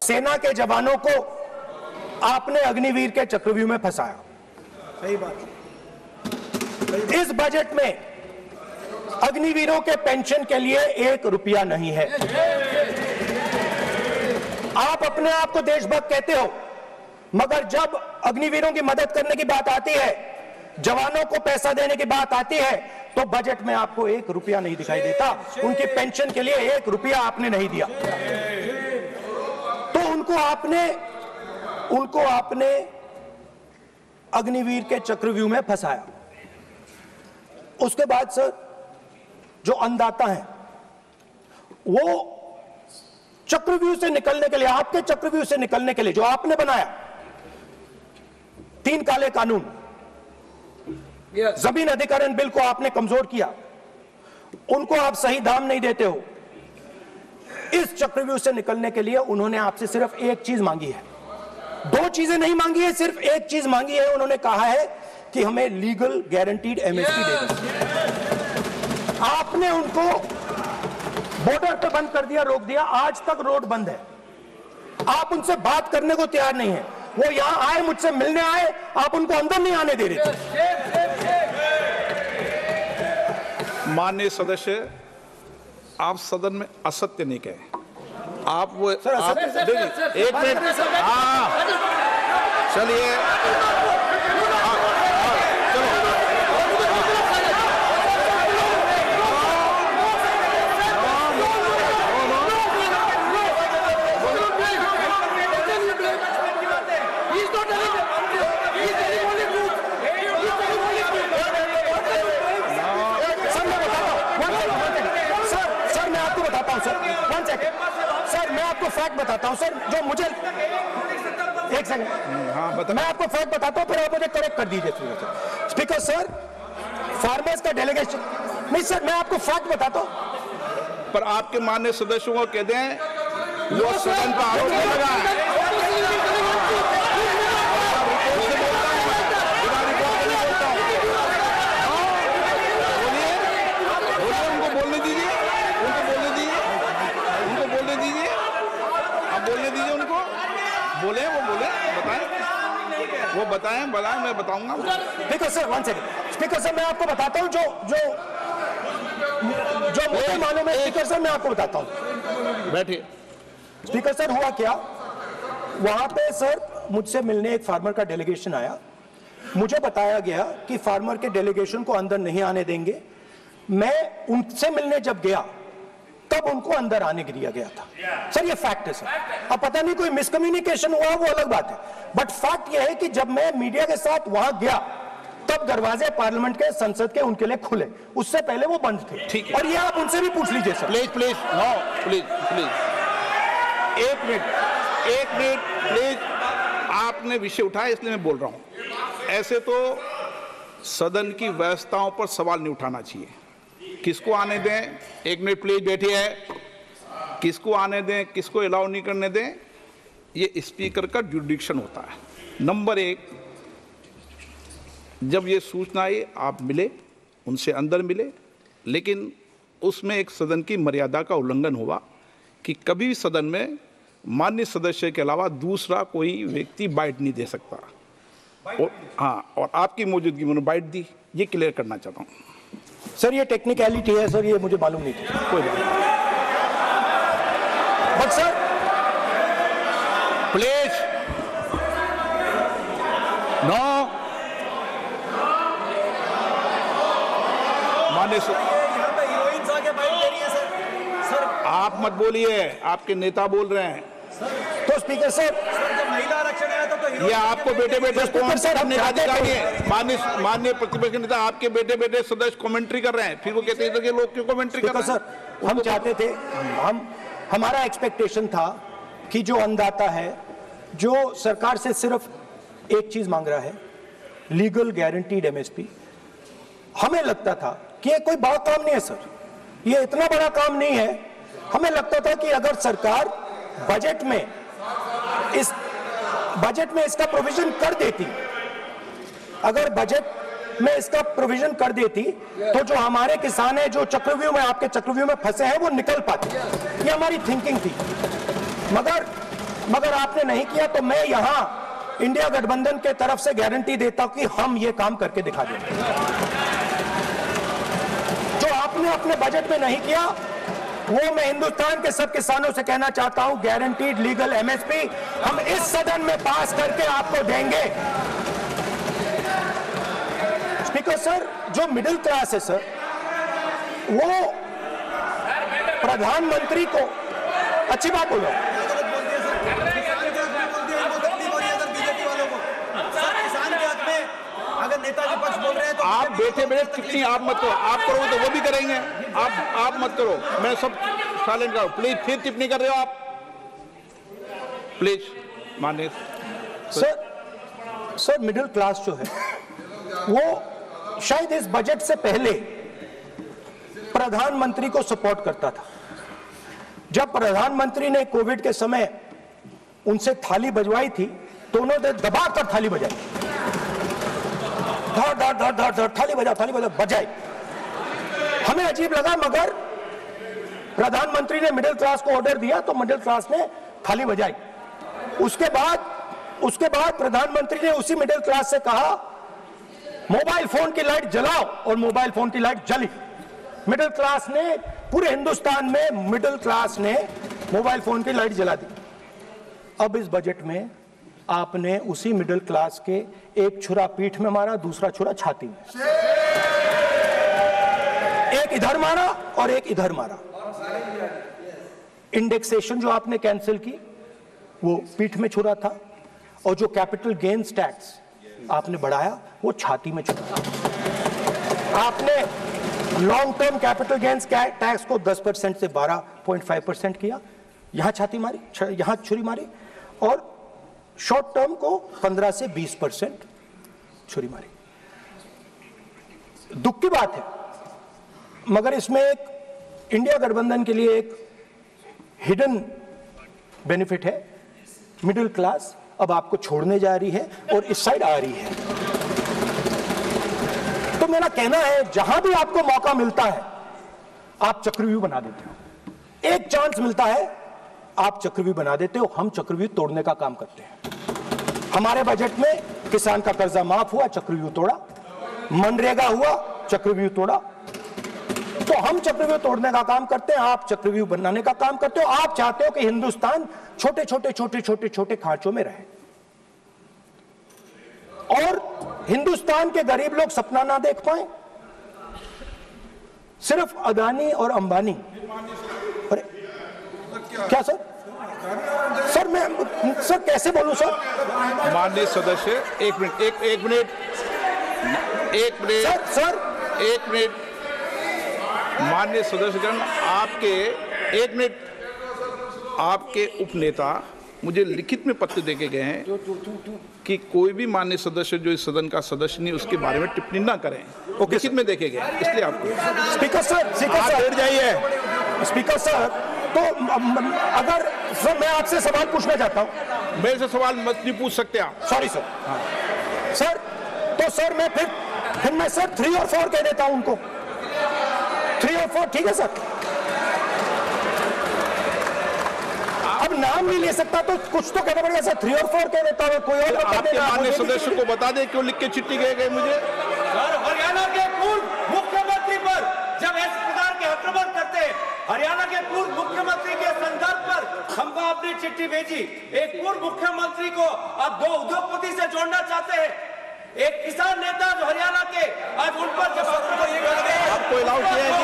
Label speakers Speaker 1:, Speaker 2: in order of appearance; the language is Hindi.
Speaker 1: सेना के जवानों को आपने अग्निवीर के चक्रव्यूह में फंसाया।
Speaker 2: सही बात।
Speaker 1: इस बजट में अग्निवीरों के पेंशन के लिए 1 रुपया नहीं है। आप अपने आप को देशभक्त कहते हो, मगर जब अग्निवीरों की मदद करने की बात आती है, जवानों को पैसा देने की बात आती है, तो बजट में आपको 1 रुपया नहीं दिखाई देता। उनकी पेंशन के लिए 1 रुपया आपने नहीं दिया। तो उनको आपने अग्निवीर के चक्रव्यूह में फंसाया। उसके बाद सर, जो अन्नदाता हैं, वो चक्रव्यूह से निकलने के लिए, आपके चक्रव्यूह से निकलने के लिए जो आपने बनाया 3 काले कानून, जमीन अधिग्रहण बिल को आपने कमजोर किया, उनको आप सही दाम नहीं देते हो। इस चक्रव्यूह से निकलने के लिए उन्होंने आपसे सिर्फ एक चीज मांगी है, 2 चीजें नहीं मांगी है, सिर्फ एक चीज मांगी है। उन्होंने कहा है कि हमें लीगल गारंटीड एमएसपी दे दो। आपने उनको बॉर्डर पे बंद कर दिया, रोक दिया, आज तक रोड बंद है। आप उनसे बात करने को तैयार नहीं है। वो यहां आए, मुझसे मिलने आए, आप उनको अंदर नहीं आने दे रहे थे।
Speaker 3: माननीय सदस्य, आप सदन में असत्य नहीं कहे। आप वो
Speaker 1: सर,
Speaker 3: आप देखिए, 1 मिनट। हाँ, चलिए,
Speaker 1: सर मैं आपको फैक्ट बताता हूं सर, जो मुझे 1 सेकंड,
Speaker 3: हाँ बता।
Speaker 1: मैं आपको फैक्ट बताता हूं, फिर आप मुझे करेक्ट कर दीजिए। स्पीकर सर, फार्मर्स का डेलीगेशन नहीं सर, मैं आपको फैक्ट बताता हूं।
Speaker 3: पर आपके माननीय सदस्यों को कह दें, वो सदन पर आरोप नहीं लगा है। वो बताएं, मैं बताऊंगा।
Speaker 1: Speaker sir, 1 second. Speaker sir, मैं आपको बताता हूं जो मुझे मालूम है। स्पीकर सर, मैं आपको बताता हूं।
Speaker 3: बैठिए।
Speaker 1: स्पीकर सर, हुआ क्या, वहां पे सर मुझसे मिलने एक फार्मर का डेलीगेशन आया। मुझे बताया गया कि फार्मर के डेलीगेशन को अंदर नहीं आने देंगे। मैं उनसे मिलने जब गया, तब उनको अंदर आने दिया गया था। सर ये फैक्ट है सर। अब पता नहीं कोई मिसकम्युनिकेशन हुआ, वो अलग बात है, बट फैक्ट ये है कि जब मैं मीडिया के साथ वहां गया, तब दरवाजे पार्लियामेंट के, संसद के उनके लिए खुले, उससे पहले वो बंद थे।
Speaker 3: ठीक है।
Speaker 1: और ये आप उनसे भी पूछ लीजिए sir.
Speaker 3: Please please, no please please, 1 minute please. आपने विषय उठाया इसलिए मैं बोल रहा हूं। ऐसे तो सदन की व्यवस्थाओं पर सवाल नहीं उठाना चाहिए। किसको आने दें, 1 मिनट प्लीज बैठिए। किसको आने दें, किसको अलाउ नहीं करने दें, ये स्पीकर का जुरिडिक्शन होता है। नंबर 1, जब ये सूचना आई, आप मिले, उनसे अंदर मिले, लेकिन उसमें एक सदन की मर्यादा का उल्लंघन हुआ कि कभी भी सदन में माननीय सदस्य के अलावा दूसरा कोई व्यक्ति बाइट नहीं दे सकता। और हाँ, और आपकी मौजूदगी में बाइट दी, ये क्लियर करना चाहता हूँ।
Speaker 1: सर ये टेक्निकलिटी है सर, ये मुझे मालूम नहीं था। कोई बात नहीं, बट सर
Speaker 3: प्लीज नो। माननीय आप मत बोलिए, आपके नेता बोल रहे हैं।
Speaker 1: तो स्पीकर सर,
Speaker 2: महिला आरक्षण है तो
Speaker 3: ये आपको बेटे बेटे
Speaker 1: स्पीकर सर, हम
Speaker 3: अधिकारी है। माननीय प्रतिपक्ष के नेता, आपके बेटे बेटे सदस्य कमेंट्री कर रहे हैं, फिर वो कहते हैं कि लोग क्यों कमेंट्री कर रहे हैं।
Speaker 1: सर, हम चाहते थे, हमारा एक्सपेक्टेशन था कि जो अन्नदाता है, जो सरकार से सिर्फ एक चीज मांग रहा है, लीगल गारंटीड एमएसपी। हमें लगता था कि ये कोई बड़ा काम नहीं है सर, ये इतना बड़ा काम नहीं है। हमें लगता था कि अगर सरकार बजट में इसका प्रोविजन कर देती, अगर बजट में इसका प्रोविजन कर देती, तो जो हमारे किसान हैं, जो चक्रव्यूह में, आपके चक्रव्यूह में फंसे हैं, वो निकल पाते। ये हमारी थिंकिंग थी। मगर मगर आपने नहीं किया, तो मैं यहां इंडिया गठबंधन के तरफ से गारंटी देता हूं कि हम ये काम करके दिखा देंगे। जो आपने अपने बजट में नहीं किया, वो मैं हिंदुस्तान के सब किसानों से कहना चाहता हूं, गारंटीड लीगल एमएसपी हम इस सदन में पास करके आपको देंगे। स्पीकर सर, जो मिडिल क्लास है सर, वो प्रधानमंत्री को अच्छी बात बोलो,
Speaker 2: अगर नेता विपक्ष बोल रहे हैं तो
Speaker 3: आप बैठे बैठे टिप्पणी आप मत करो, आप करोगे तो वो भी करेंगे, आप मत करो, मैं सब साइलेंट करो प्लीज। फिर टिप्पणी कर रहे हो आप, प्लीज माननीय
Speaker 1: सर मिडिल क्लास जो है वो शायद इस बजट से पहले प्रधानमंत्री को सपोर्ट करता था। जब प्रधानमंत्री ने कोविड के समय उनसे थाली बजवाई थी तो उन्होंने दबाकर थाली बजाई, धड़ धड़ धड़ धड़ धड़ थाली बजा बजाई। हमें अजीब लगा, मगर प्रधानमंत्री ने मिडिल क्लास को ऑर्डर दिया तो मिडिल क्लास ने थाली बजाई। उसके बाद प्रधानमंत्री ने उसी मिडिल क्लास से कहा मोबाइल फोन की लाइट जलाओ, और मोबाइल फोन की लाइट जली। मिडिल क्लास ने, पूरे हिंदुस्तान में मिडिल क्लास ने मोबाइल फोन की लाइट जला दी। अब इस बजट में आपने उसी मिडिल क्लास के एक छुरा पीठ में मारा, दूसरा छुरा छाती में, एक इधर मारा और एक इधर मारा। इंडेक्सेशन जो आपने कैंसिल की वो पीठ में छुरा था, और जो कैपिटल गेन्स टैक्स आपने बढ़ाया वो छाती में छुरा। आपने long term capital gains tax को 10% से 12.5% किया, यहां छाती मारी, यहां छुरी मारी, और शॉर्ट टर्म को 15 से 20% छुरी मारी। दुख की बात है, मगर इसमें एक इंडिया गठबंधन के लिए एक हिडन बेनिफिट है। मिडिल क्लास अब आपको छोड़ने जा रही है और इस साइड आ रही है। तो मेरा कहना है, जहां भी आपको मौका मिलता है आप चक्रव्यूह बना देते हो। एक चांस मिलता है आप चक्रव्यूह बना देते हो, हम चक्रव्यूह तोड़ने का काम करते हैं। हमारे बजट में किसान का कर्जा माफ हुआ, चक्रव्यूह तोड़ा, मनरेगा हुआ, चक्रव्यूह तोड़ा। तो हम चक्रव्यूह तोड़ने का काम करते हैं, आप चक्रव्यूह बनाने का काम करते हो। आप चाहते हो कि हिंदुस्तान छोटे छोटे खांचों में रहे, और हिंदुस्तान के गरीब लोग सपना ना देख पाए। सिर्फ अदानी और अंबानी। अरे क्या सर मैं सर कैसे बोलूं सर?
Speaker 3: माननीय सदस्य एक मिनट माननीय सदस्यगण, आपके उपनेता मुझे लिखित में पत्र देके गए हैं कि कोई भी माननीय सदस्य जो इस सदन का सदस्य नहीं उसके बारे में टिप्पणी ना करें। लिखित में देखे गए, इसलिए आपको
Speaker 1: स्पीकर सर बैठ जाइए। स्पीकर सर, तो अगर सर मैं आपसे सवाल पूछना चाहता हूं।
Speaker 3: मेरे से सवाल मत नहीं पूछ सकते आप।
Speaker 1: Sorry sir. हाँ। सर तो सर मैं फिर मैं सर 3 और 4 कह देता हूं उनको। 3 और 4 ठीक है सर? अब नाम नहीं ले सकता तो कुछ तो कहना पड़ेगा सर। 3 और 4 कह देता हूं, कोई और
Speaker 3: आपके माननीय सदस्य को बता दें क्यों लिख के चिट्ठी गए मुझे।
Speaker 2: सर, हरियाणा के पूर्व मुख्यमंत्री पर जब इस प्रकार के आक्रमण करते हैं, हरियाणा के पूर्व मुख्यमंत्री के संदर्भ पर हमको आपने चिट्ठी भेजी। एक पूर्व मुख्यमंत्री को आप 2 उद्योगपति से जोड़ना चाहते हैं, एक किसान नेता जो हरियाणा के, आज उन पर जब
Speaker 3: आपको अलाउ किया है